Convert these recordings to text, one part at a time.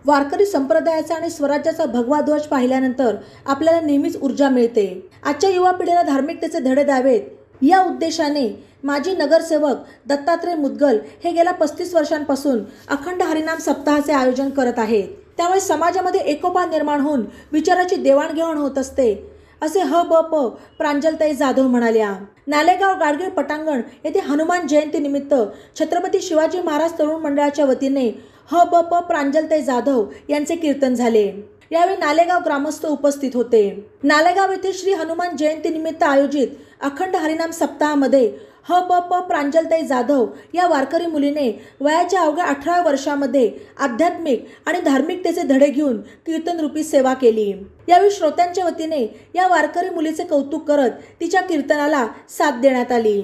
वारकरी संप्रदायाचा आणि स्वराज्याचा भगवा ध्वज पाहिल्यानंतर आपल्याला नेहमीच ऊर्जा मिळते। आजच्या युवा पिढीला धार्मिकतेचे धडे द्यावेत या उद्देशाने माजी नगरसेवक दत्तात्रय मुदगल हे गेल्या 35 वर्षांपासून अखंड हरिनाम सप्ताहाचे आयोजन करत आहेत। त्यामुळे समाजामध्ये एकोपा निर्माण होऊन विचाराची देवाणघेवाण होत असते, असे ह.ब.प. प्रांजलताई जाधव म्हणाल्या। नालेगाव गाडगीळ पटांगण येथे हनुमान जयंती निमित्त छत्रपती शिवाजी महाराज तरुण मंडळाच्या वतीने ह.ब.प. प्रांजलताई जाधव यांचे कीर्तन झाले। यावेळी नालेगाव ग्रामस्थ उपस्थित होते। नालेगाव येथे श्री हनुमान जयंती निमित्त आयोजित अखंड हरिनाम सप्ताहामध्ये ह.ब.प. प्रांजलताई जाधव या वारकरी मुलीने वयाच्या अवघ्या 18 वर्षामध्ये आध्यात्मिक आणि धार्मिकतेचे धडे घेऊन कीर्तनरूपी सेवा केली। यावेळी श्रोत्यांच्या वतीने या वारकरी मुलीचे कौतुक करत तिच्या कीर्तनाला साथ देण्यात आली।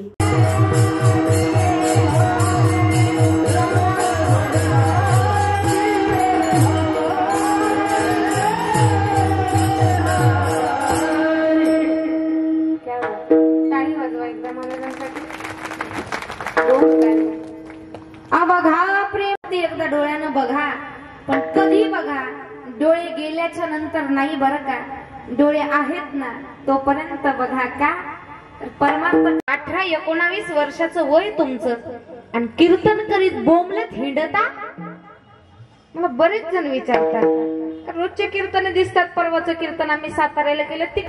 बघा प्रेम एकदा डोळ्यानं बघा, पण कधी बघा, डोळे गेल्याच्या नंतर नाही बरं का। डोळे आहेत ना तोपर्यंत बघा का। परमात्मा 18-19 वर्षाचं वय तुमचं आणि कीर्तन करीत बोंबलत हिंडता। मला बरेच जण विचारतात, रोजचे कीर्तन दिसतात, परवाचं कीर्तन आम्ही साताऱ्याला केलं ते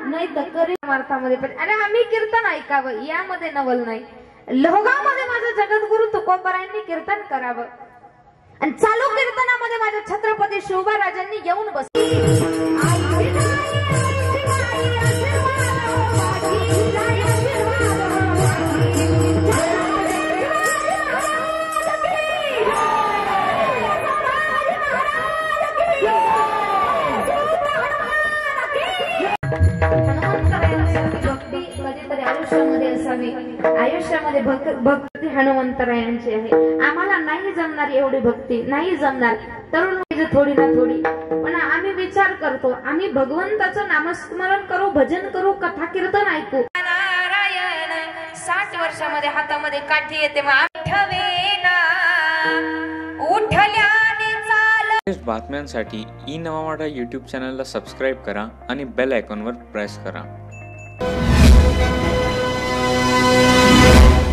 नाही तर करी मार्थामध्ये पण अरे आम्ही कीर्तन ऐकावं यामध्ये नवल नाही। लोगामध्ये माझं जगद्गुरु तुकोबारायांनी कीर्तन करावं आणि चालू कीर्तनामध्ये माझ्या छत्रपती शिवबाराजांनी येऊन आयुष्यामध्ये भक्ती हनुमंतरायांची आहे। आम्हाला नाही जमणार एवढी भक्ती, नाही जमणार तरुण थोडी ना थोडी, पण आम्ही विचार करतो आम्ही भगवंताचं नामस्मरण करू, भजन करू, कथा कीर्तन ऐकू। नारायण 60 वर्षामध्ये हातामध्ये काठी येते उठल्याने चाल। बातम्यांसाठी ई नवा मराठा YouTube चॅनलला सबस्क्राईब करा आणि बेल आयकॉनवर प्रेस करा।